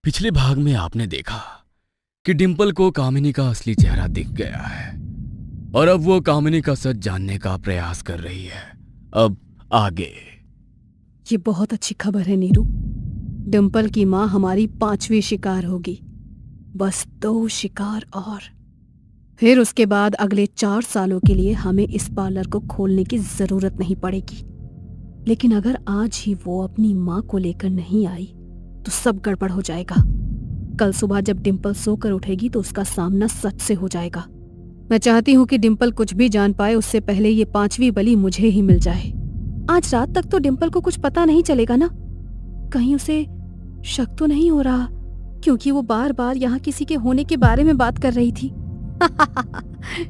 पिछले भाग में आपने देखा कि डिंपल को कामिनी का असली चेहरा दिख गया है और अब वो कामिनी का सच जानने का प्रयास कर रही है। अब आगे। ये बहुत अच्छी खबर है नीरू। डिंपल की माँ हमारी 5वीं शिकार होगी। बस 2 शिकार और फिर उसके बाद अगले 4 सालों के लिए हमें इस पार्लर को खोलने की जरूरत नहीं पड़ेगी। लेकिन अगर आज ही वो अपनी माँ को लेकर नहीं आई तो सब गड़बड़ हो जाएगा। कल सुबह जब डिंपल सोकर उठेगी तो उसका सामना सच से हो जाएगा। मैं चाहती हूँ कि डिंपल कुछ भी जान पाए उससे पहले ये 5वीं बलि मुझे ही मिल जाए। आज रात तक तो डिंपल को कुछ पता नहीं चलेगा ना? कहीं उसे शक तो नहीं हो रहा, क्योंकि वो बार बार यहाँ किसी के होने के बारे में बात कर रही थी।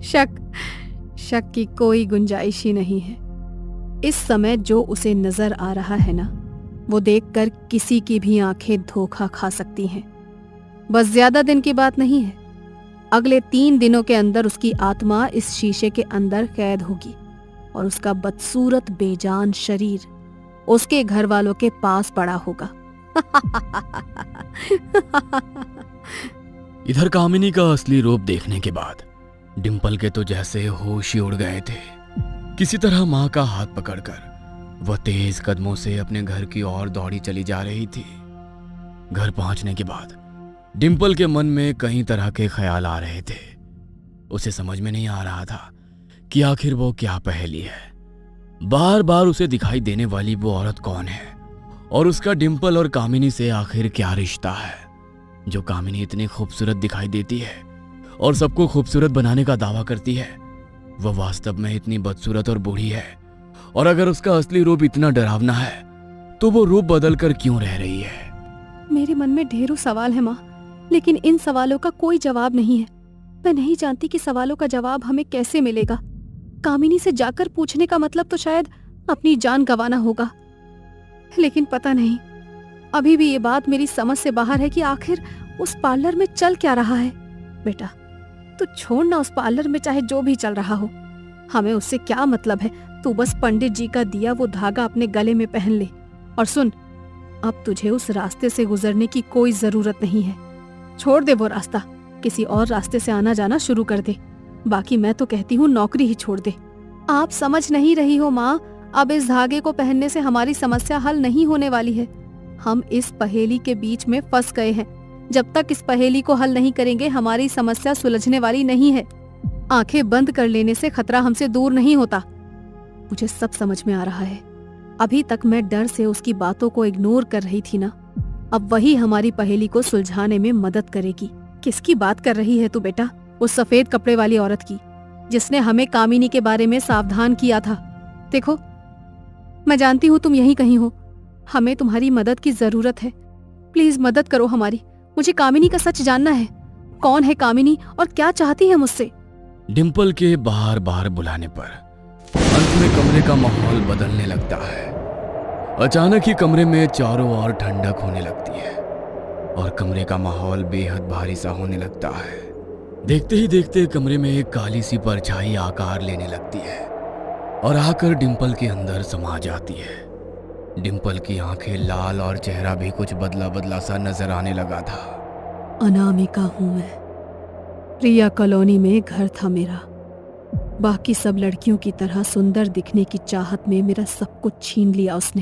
शक की कोई गुंजाइश ही नहीं है। इस समय जो उसे नजर आ रहा है ना, वो देखकर किसी की भी आंखें धोखा खा सकती हैं। बस ज्यादा दिन की बात नहीं है। अगले 3 दिनों के अंदर उसकी आत्मा इस शीशे के अंदर कैद होगी और उसका बदसूरत बेजान शरीर उसके घर वालों के पास पड़ा होगा। इधर कामिनी का असली रूप देखने के बाद डिंपल के तो जैसे होश ही उड़ गए थे। किसी तरह माँ का हाथ पकड़कर वह तेज कदमों से अपने घर की ओर दौड़ी चली जा रही थी। घर पहुंचने के बाद डिंपल के मन में कई तरह के ख्याल आ रहे थे। उसे समझ में नहीं आ रहा था कि आखिर वो क्या पहेली है। बार बार उसे दिखाई देने वाली वो औरत कौन है और उसका डिंपल और कामिनी से आखिर क्या रिश्ता है, जो कामिनी इतनी खूबसूरत दिखाई देती है और सबको खूबसूरत बनाने का दावा करती है, वह वास्तव में इतनी बदसूरत और बूढ़ी है। और अगर उसका असली रूप इतना डरावना है तो वो रूप बदल कर क्यों रह रही है? मेरे मन में ढेरों सवाल है माँ, लेकिन इन सवालों का कोई जवाब नहीं है। मैं नहीं जानती कि सवालों का जवाब हमें कैसे मिलेगा। कामिनी से जाकर पूछने का मतलब तो शायद अपनी जान गंवाना होगा, लेकिन पता नहीं, अभी भी ये बात मेरी समझ से बाहर है कि आखिर उस पार्लर में चल क्या रहा है। बेटा तू छोड़ना उस पार्लर में चाहे जो भी चल रहा हो, हमें उससे क्या मतलब है। तू बस पंडित जी का दिया वो धागा अपने गले में पहन ले। और सुन, अब तुझे उस रास्ते से गुजरने की कोई जरूरत नहीं है। छोड़ दे वो रास्ता, किसी और रास्ते से आना जाना शुरू कर दे। बाकी मैं तो कहती हूँ नौकरी ही छोड़ दे। आप समझ नहीं रही हो माँ, अब इस धागे को पहनने से हमारी समस्या हल नहीं होने वाली है। हम इस पहेली के बीच में फंस गए हैं। जब तक इस पहेली को हल नहीं करेंगे हमारी समस्या सुलझने वाली नहीं है। आंखें बंद कर लेने से खतरा हमसे दूर नहीं होता। मुझे सब समझ में आ रहा है। अभी तक मैं डर से उसकी बातों को इग्नोर कर रही थी ना, अब वही हमारी पहेली को सुलझाने में मदद करेगी। किसकी बात कर रही है तू बेटा? उस सफेद कपड़े वाली औरत की, जिसने हमें कामिनी के बारे में सावधान किया था। देखो, मैं जानती हूँ तुम यहीं कहीं हो। हमें तुम्हारी मदद की जरूरत है। प्लीज मदद करो हमारी। मुझे कामिनी का सच जानना है। कौन है कामिनी और क्या चाहती है मुझसे? डिंपल के बार बार बुलाने पर अंत में कमरे का माहौल बदलने लगता है। अचानक ही कमरे में चारों ओर ठंडक होने लगती है और कमरे का माहौल बेहद भारी सा होने लगता है। देखते ही देखते कमरे में एक काली सी परछाई आकार लेने लगती है और आकर डिंपल के अंदर समा जाती है। डिंपल की आंखें लाल और चेहरा भी कुछ बदला बदला सा नजर आने लगा था। अनामिका हूँ मैं। रिया कॉलोनी में घर था मेरा। बाकी सब लड़कियों की तरह सुंदर दिखने की चाहत में मेरा सब कुछ छीन लिया उसने।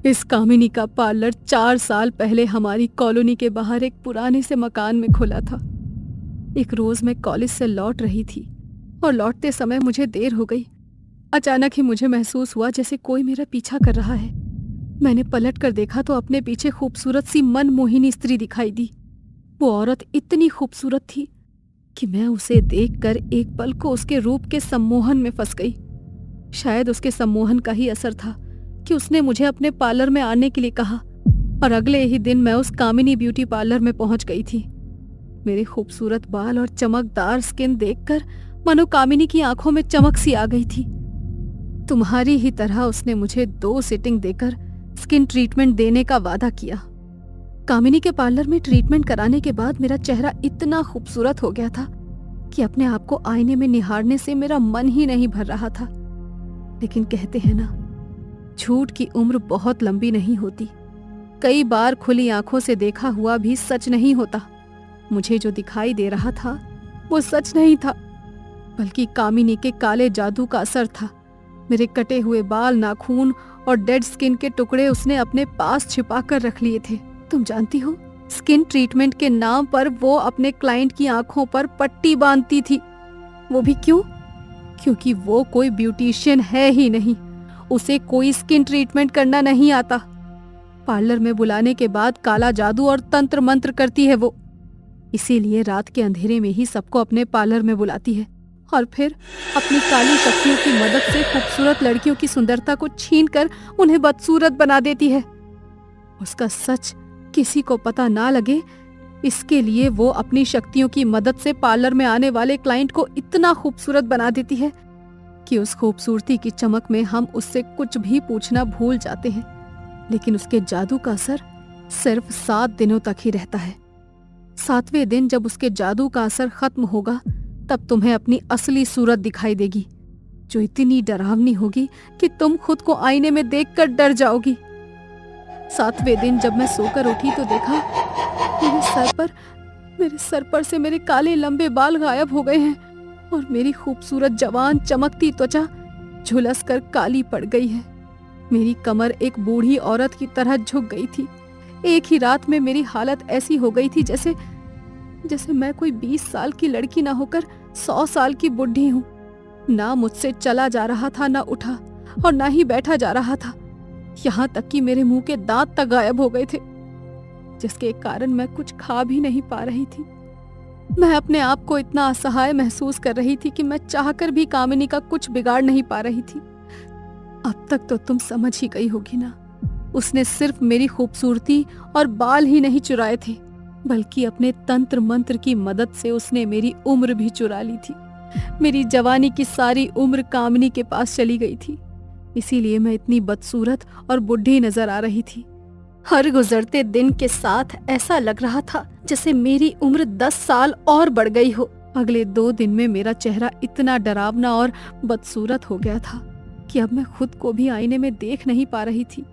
इस कामिनी का पार्लर 4 साल पहले हमारी कॉलोनी के बाहर एक पुराने से मकान में खुला था। एक रोज मैं कॉलेज से लौट रही थी और लौटते समय मुझे देर हो गई। अचानक ही मुझे महसूस हुआ जैसे कोई मेरा पीछा कर रहा है। मैंने पलट कर देखा तो अपने पीछे खूबसूरत सी मनमोहिनी स्त्री दिखाई दी। वो औरत इतनी खूबसूरत थी कि मैं उसे देखकर एक पल को उसके रूप के सम्मोहन में फंस गई। शायद उसके सम्मोहन का ही असर था कि उसने मुझे अपने पार्लर में आने के लिए कहा और अगले ही दिन मैं उस कामिनी ब्यूटी पार्लर में पहुंच गई थी। मेरे खूबसूरत बाल और चमकदार स्किन देखकर मानो कामिनी की आंखों में चमक सी आ गई थी। तुम्हारी ही तरह उसने मुझे 2 सिटिंग देकर स्किन ट्रीटमेंट देने का वादा किया। कामिनी के पार्लर में ट्रीटमेंट कराने के बाद मेरा चेहरा इतना खूबसूरत हो गया था कि अपने आप को आईने में निहारने से मेरा मन ही नहीं भर रहा था। लेकिन कहते हैं ना, झूठ की उम्र बहुत लंबी नहीं होती। कई बार खुली आंखों से देखा हुआ भी सच नहीं होता। मुझे जो दिखाई दे रहा था वो सच नहीं था, बल्कि कामिनी के काले जादू का असर था। मेरे कटे हुए बाल, नाखून और डेड स्किन के टुकड़े उसने अपने पास छिपा कर रख लिए थे। तुम जानती हो, स्किन ट्रीटमेंट के नाम पर वो अपने क्लाइंट की आंखों पर पट्टी बांधती थी। वो भी क्यों? क्योंकि वो कोई ब्यूटिशियन है ही नहीं। उसे कोई स्किन ट्रीटमेंट करना नहीं आता। पार्लर में बुलाने के बाद काला जादू और तंत्र मंत्र करती है वो। इसीलिए रात के अंधेरे में ही सबको अपने पार्लर में बुलाती है और फिर अपनी काली शक्तियों की मदद से खूबसूरत लड़कियों की सुंदरता को छीनकर उन्हें बदसूरत बना देती है। उसका सच किसी को पता ना लगे, इसके लिए वो अपनी शक्तियों की मदद से पार्लर में आने वाले क्लाइंट को इतना खूबसूरत बना देती है कि उस खूबसूरती की चमक में हम उससे कुछ भी पूछना भूल जाते हैं। लेकिन उसके जादू का असर सिर्फ 7 दिनों तक ही रहता है। 7वें दिन जब उसके जादू का असर खत्म होगा, तब तुम्हें अपनी असली सूरत दिखाई देगी, जो इतनी डरावनी होगी कि तुम खुद को आईने में देखकर डर जाओगी। 7वें दिन जब मैं सोकर उठी तो देखा मेरे सर पर से मेरे काले लंबे बाल गायब हो गए हैं और मेरी खूबसूरत जवान चमकती त्वचा झुलस कर काली पड़ गई है। मेरी कमर एक बूढ़ी औरत की तरह झुक गई थी। एक ही रात में मेरी हालत ऐसी हो गई थी जैसे मैं कोई 20 साल की लड़की ना होकर 100 साल की बुढ़ी हूँ। ना मुझसे चला जा रहा था, ना उठा और ना ही बैठा जा रहा था। यहाँ तक कि मेरे मुंह के दांत तक गायब हो गए थे, जिसके कारण मैं कुछ खा भी नहीं पा रही थी। मैं अपने आप को इतना असहाय महसूस कर रही थी कि मैं चाहकर भी कामिनी का कुछ बिगाड़ नहीं पा रही थी। अब तक तो तुम समझ ही गई होगी ना, उसने सिर्फ मेरी खूबसूरती और बाल ही नहीं चुराए थे, बल्कि अपने तंत्र मंत्र की मदद से उसने मेरी उम्र भी चुरा ली थी। मेरी जवानी की सारी उम्र कामिनी के पास चली गई थी। इसीलिए मैं इतनी बदसूरत और बुढ़ी नजर आ रही थी। हर गुजरते दिन के साथ ऐसा लग रहा था जैसे मेरी उम्र 10 साल और बढ़ गई हो। अगले 2 दिन में मेरा चेहरा इतना डरावना और बदसूरत हो गया था कि अब मैं खुद को भी आईने में देख नहीं पा रही थी।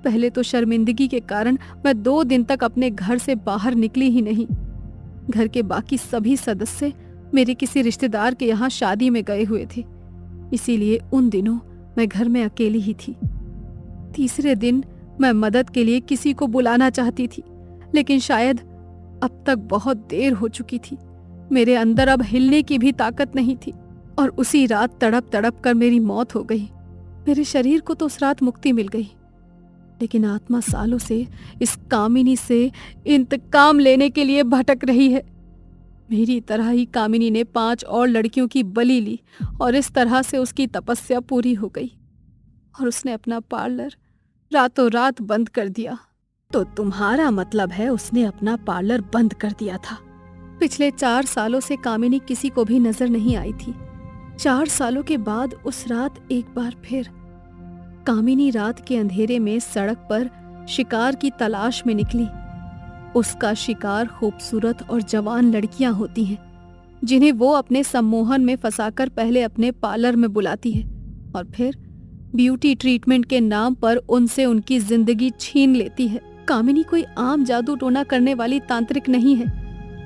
पहले तो शर्मिंदगी के कारण मैं 2 दिन तक अपने घर से बाहर निकली ही नहीं। घर के बाकी सभी सदस्य मेरे किसी रिश्तेदार के यहाँ शादी में गए हुए थे, इसीलिए उन दिनों मैं घर में अकेली ही थी। तीसरे दिन मैं मदद के लिए किसी को बुलाना चाहती थी, लेकिन शायद अब तक बहुत देर हो चुकी थी। मेरे अंदर अब हिलने की भी ताकत नहीं थी और उसी रात तड़प तड़प कर मेरी मौत हो गई। मेरे शरीर को तो उस रात मुक्ति मिल गई, लेकिन आत्मा सालों से इस कामिनी से इंतकाम लेने के लिए भटक रही है। मेरी तरह ही कामिनी ने 5 और लड़कियों की बलि ली और इस तरह से उसकी तपस्या पूरी हो गई और उसने अपना पार्लर रातों रात बंद कर दिया। तो तुम्हारा मतलब है उसने अपना पार्लर बंद कर दिया था? पिछले 4 सालों से कामिनी किसी को भी नजर नहीं आई थी। 4 सालों के बाद उस रात एक बार फिर कामिनी रात के अंधेरे में सड़क पर शिकार की तलाश में निकली। उसका शिकार खूबसूरत और जवान लड़कियां होती हैं, जिन्हें वो अपने सम्मोहन में फंसाकर पहले अपने पार्लर में बुलाती है और फिर ब्यूटी ट्रीटमेंट के नाम पर उनसे उनकी जिंदगी छीन लेती है। कामिनी कोई आम जादू टोना करने वाली तांत्रिक नहीं है।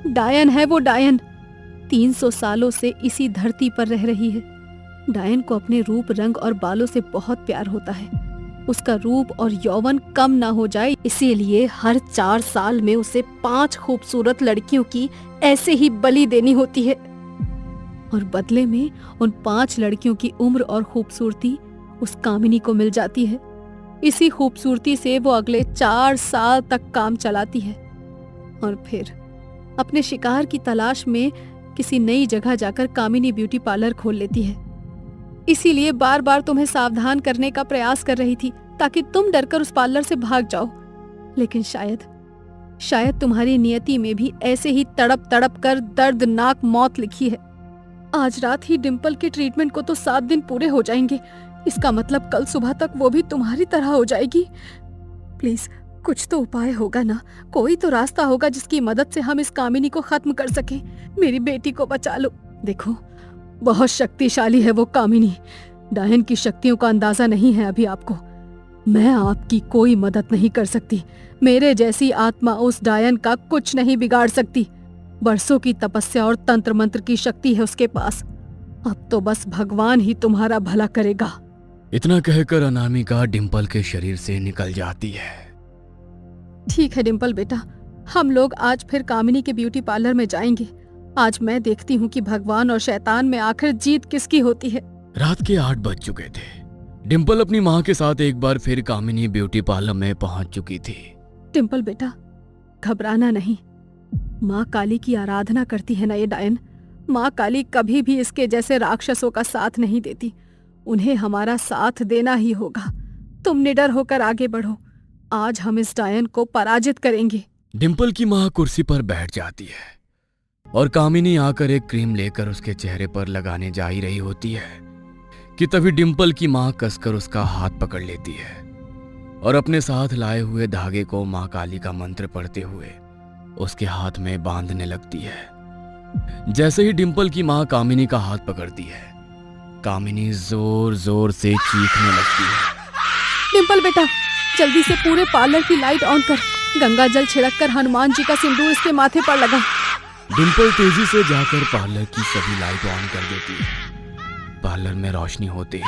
डायन है वो, डायन। 300 सालों से इसी धरती पर रह रही है। डायन को अपने रूप, रंग और बालों से बहुत प्यार होता है। उसका रूप और यौवन कम ना हो जाए, इसीलिए हर 4 साल में उसे 5 खूबसूरत लड़कियों की ऐसे ही बलि देनी होती है और बदले में उन 5 लड़कियों की उम्र और खूबसूरती उस कामिनी को मिल जाती है। इसी खूबसूरती से वो अगले 4 साल तक काम चलाती है और फिर अपने शिकार की तलाश में किसी नई जगह जाकर कामिनी ब्यूटी पार्लर खोल लेती है। इसीलिए बार बार तुम्हें सावधान करने का प्रयास कर रही थी ताकि तुम डरकर उस पार्लर से भाग जाओ, लेकिन शायद तुम्हारी नियति में भी ऐसे ही तड़प तड़प कर दर्दनाक मौत लिखी है। आज रात ही डिंपल के ट्रीटमेंट को तो 7 दिन पूरे हो जाएंगे। इसका मतलब कल सुबह तक वो भी तुम्हारी तरह हो जाएगी। प्लीज कुछ तो उपाय होगा ना, कोई तो रास्ता होगा जिसकी मदद से हम इस कामिनी को खत्म कर सकें। मेरी बेटी को बचा लो। देखो, बहुत शक्तिशाली है वो कामिनी। डायन की शक्तियों का अंदाजा नहीं है अभी आपको, मैं आपकी कोई मदद नहीं कर सकती। मेरे जैसी आत्मा उस डायन का कुछ नहीं बिगाड़ सकती। बरसों की तपस्या और तंत्र मंत्र की शक्ति है उसके पास। अब तो बस भगवान ही तुम्हारा भला करेगा। इतना कहकर अनामिका डिम्पल के शरीर से निकल जाती है। ठीक है डिम्पल बेटा, हम लोग आज फिर कामिनी के ब्यूटी पार्लर में जाएंगे। आज मैं देखती हूँ कि भगवान और शैतान में आखिर जीत किसकी होती है। रात के 8 बज चुके थे। डिम्पल अपनी माँ के साथ एक बार फिर कामिनी ब्यूटी पार्लर में पहुंच चुकी थी। डिम्पल बेटा, घबराना नहीं। माँ काली की आराधना करती है ना ये डायन। माँ काली कभी भी इसके जैसे राक्षसों का साथ नहीं देती। उन्हें हमारा साथ देना ही होगा। तुम निडर होकर आगे बढ़ो। आज हम इस डायन को पराजित करेंगे। डिम्पल की माँ कुर्सी पर बैठ जाती है और कामिनी आकर एक क्रीम लेकर उसके चेहरे पर लगाने जा ही रही होती है कि तभी डिम्पल की माँ कसकर उसका हाथ पकड़ लेती है और अपने साथ लाए हुए धागे को माँ काली का मंत्र पढ़ते हुए उसके हाथ में बांधने लगती है। जैसे ही डिम्पल की माँ कामिनी का हाथ पकड़ती है, कामिनी जोर जोर से चीखने लगती है। डिम्पल बेटा, जल्दी से पूरे पार्लर की लाइट ऑन कर। गंगा जल छिड़ककर हनुमान जी का सिंदूर इसके माथे पर लगा। डिम्पल तेजी से जाकर पार्लर की सभी लाइट ऑन कर देती है। पार्लर में रोशनी होते ही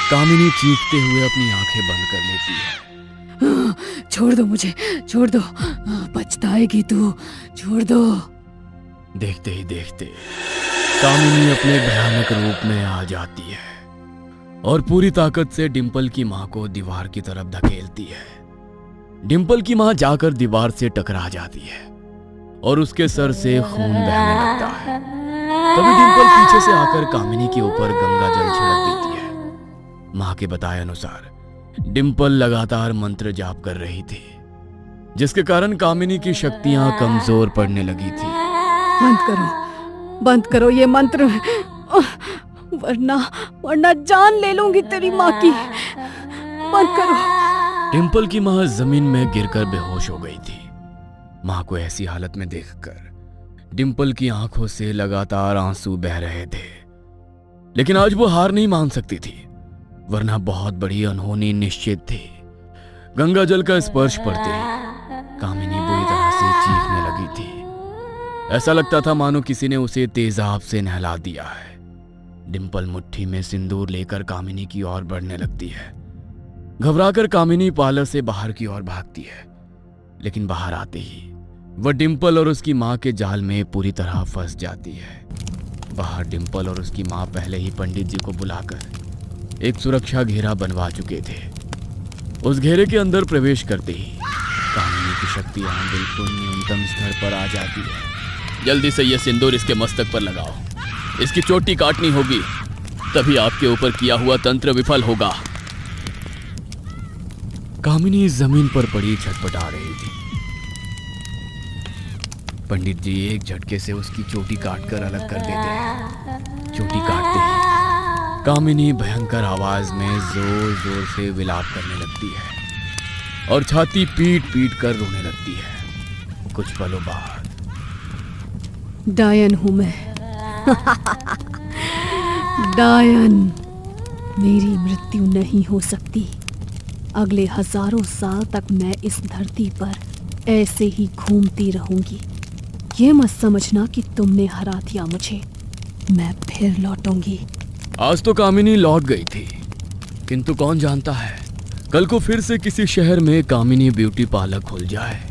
कामिनी चीखते हुए अपनी आंखें बंद कर लेती है। छोड़ दो मुझे, छोड़ दो, पछताएगी तू, छोड़ दो। देखते ही देखते कामिनी अपने भयानक रूप में आ जाती है और पूरी ताकत से डिम्पल की माँ को दीवार की तरफ धकेलती है। डिम्पल की माँ जाकर दीवार से टकरा जाती है और उसके सर से खून बहने लगता है। तभी डिम्पल पीछे से आकर कामिनी के ऊपर गंगा जल छिड़क देती है। माँ के बताए अनुसार डिम्पल लगातार मंत्र जाप कर रही थी, जिसके कारण कामिनी की शक्तियां कमजोर पड़ने लगी थी। बंद करो ये मंत्र, वरना जान ले लूंगी तेरी माँ की। बंद करो। डिम्पल की माँ जमीन में गिरकर बेहोश हो गई थी। माँ को ऐसी हालत में देखकर डिम्पल की आंखों से लगातार आंसू बह रहे थे, लेकिन आज वो हार नहीं मान सकती थी, वरना बहुत बड़ी अनहोनी निश्चित थी। गंगा जल का स्पर्श पड़ते ही कामिनी बुरी तरह से चीखने लगी थी। ऐसा लगता था मानो किसी ने उसे तेजाब से नहला दिया है। डिम्पल मुट्ठी में सिंदूर लेकर कामिनी की ओर बढ़ने लगती है। घबराकर कामिनी पार्लर से बाहर की ओर भागती है, लेकिन बाहर आते ही वह डिम्पल और उसकी माँ के जाल में पूरी तरह फंस जाती है। बाहर डिम्पल और उसकी माँ पहले ही पंडित जी को बुलाकर एक सुरक्षा घेरा बनवा चुके थे। उस घेरे के अंदर प्रवेश करते ही कामिनी की शक्तियां बिल्कुल न्यूनतम स्तर पर आ जाती है। जल्दी से यह सिंदूर इसके मस्तक पर लगाओ, इसकी चोटी काटनी होगी, तभी आपके ऊपर किया हुआ तंत्र विफल होगा। कामिनी जमीन पर पड़ी छटपटा रही थी। पंडित जी एक झटके से उसकी चोटी काटकर अलग कर देते हैं। चोटी काटते ही कामिनी भयंकर आवाज में जोर जोर से विलाप करने लगती है और छाती पीट पीट कर रोने लगती है। कुछ पलों बाद डायन हूं मैं। डायन, मेरी मृत्यु नहीं हो सकती। अगले हजारों साल तक मैं इस धरती पर ऐसे ही घूमती रहूंगी। ये मत समझना कि तुमने हरा दिया मुझे, मैं फिर लौटूंगी। आज तो कामिनी लौट गई थी, किंतु कौन जानता है कल को फिर से किसी शहर में कामिनी ब्यूटी पार्लर खुल जाए।